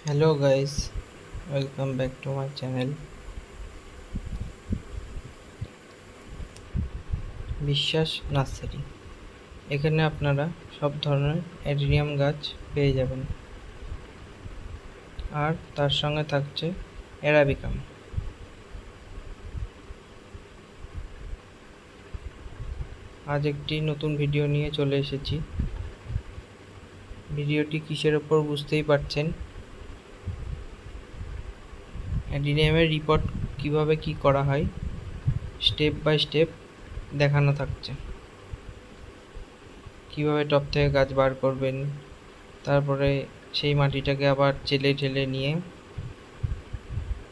Hello guys, welcome back to my channel বিশ্বাস nursery. এখানে আপনারা সব ধরনের অ্যাডেনিয়াম গাছ পেয়ে যাবেন, আর তার সঙ্গে থাকছে অ্যারাবিকাম। আজ একটি নতুন ভিডিও নিয়ে চলে এসেছি। ভিডিওটি কিসের ওপর বুঝতেই পারছেন। অ্যাডেনিয়ামের রিপোর্ট কিভাবে কি করা হয় স্টেপ বাই স্টেপ দেখানো থাকছে। কিভাবে টব থেকে গাছ বার করবেন, তারপরে সেই মাটিটাকে আবার চেলে ঢেলে নিয়ে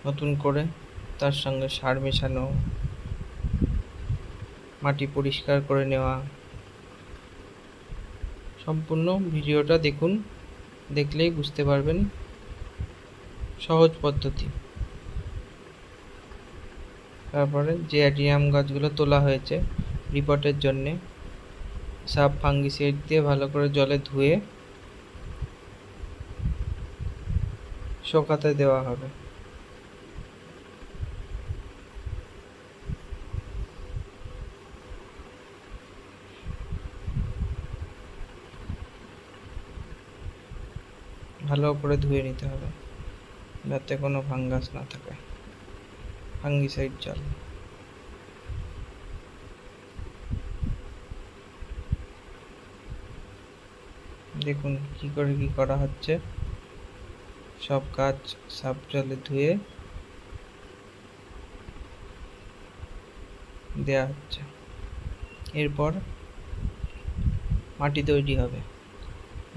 নতুন করে তার সঙ্গে সার মেশানো, মাটি পরিষ্কার করে নেওয়া। সম্পূর্ণ ভিডিওটা দেখুন, দেখলেই বুঝতে পারবেন সহজ পদ্ধতি। তারপরে যে অ্যাডেনিয়াম গাছগুলো তোলা হয়েছে রিপোর্টের জন্যে, সাব ফাঙ্গিসাইড দিয়ে ভালো করে জলে ধুয়ে শুকাতে দেওয়া হবে। ভালো করে ধুয়ে নিতে হবে যাতে কোনো ফাঙ্গাস না থাকে। ফাঙ্গিসাইড জল। দেখুন কি করে কি করা হচ্ছে। সব গাছ সাব জলে ধুয়ে দেয়া হচ্ছে। এরপর মাটি তৈরি হবে।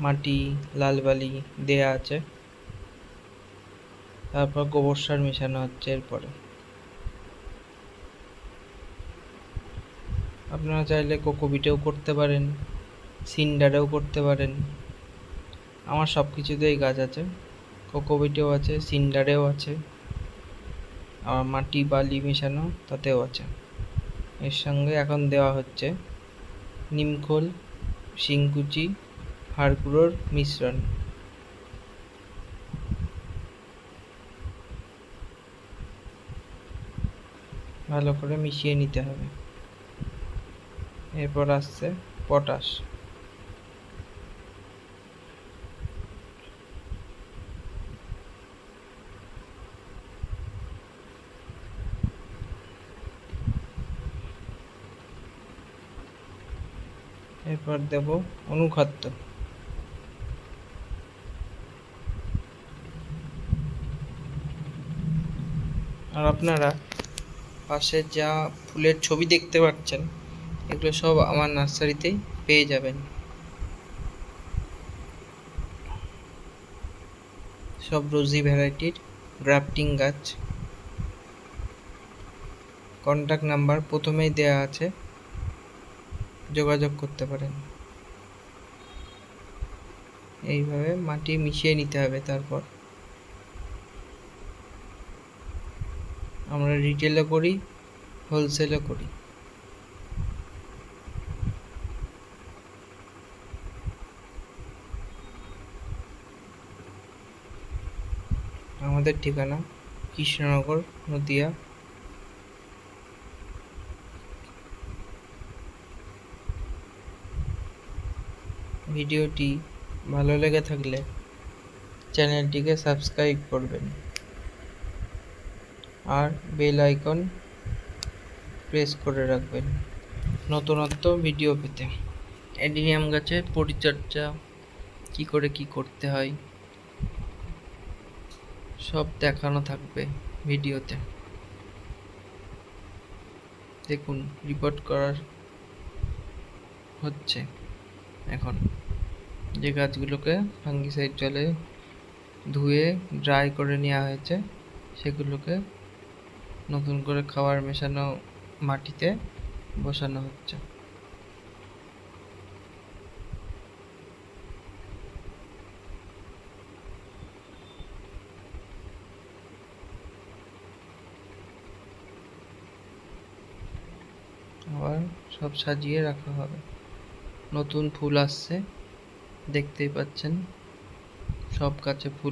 মাটি, লাল বালি দেয়া আছে, তারপর গোবর সার মেশানো হচ্ছে। এরপরে আপনারা চাইলে কোকোপিটেও করতে পারেন, সিন্ডারেও করতে পারেন। আমার সব কিছুতেই গাছ আছে, কোকোপিটেও আছে, সিন্ডারেও আছে, আর মাটি বালি মেশানো তাতেও আছে। এর সঙ্গে এখন দেওয়া হচ্ছে নিমখোল, শিংকুচি, হাড় গুঁড়োর মিশ্রণ। ভালো করে মিশিয়ে নিতে হবে। এরপর আসছে পটাশ। এরপর দেব অনুখাদ্য। আর আপনারা পাশে যা ফুলের ছবি দেখতে পাচ্ছেন, এগুলো সব আমার নার্সারিতেই পেয়ে যাবেন। সব রোজি ভ্যারাইটির গ্রাফটিং গাছ। কন্ট্যাক্ট নাম্বার প্রথমেই দেয়া আছে, যোগাযোগ করতে পারেন। এইভাবে মাটি মিশিয়ে নিতে হবে। তারপর আমরা রিটেলও করি, হোলসেলও করি। আমাদের ঠিকানা কৃষ্ণনগর, নদিয়া। ভিডিওটি ভালো লেগে থাকলে চ্যানেলটিকে সাবস্ক্রাইব করবেন আর বেল আইকন প্রেস করে রাখবেন নতুনত্ব ভিডিও পেতে। অ্যাডেনিয়াম গাছের পরিচর্যা কি করে কি করতে হয় সব দেখানো থাকবে ভিডিওতে। দেখুন রিপোর্ট করার হচ্ছে। এখন যে গাছগুলোকে ফাঙ্গিসাইড জলে ধুয়ে ড্রাই করে নেওয়া হয়েছে, সেগুলোকে নতুন করে খাবার মেশানো মাটিতে বসানো হচ্ছে। আবার সব সাজিয়ে রাখা হবে। নতুন ফুল আসছে, দেখতেই পাচ্ছেন সব গাছে ফুল।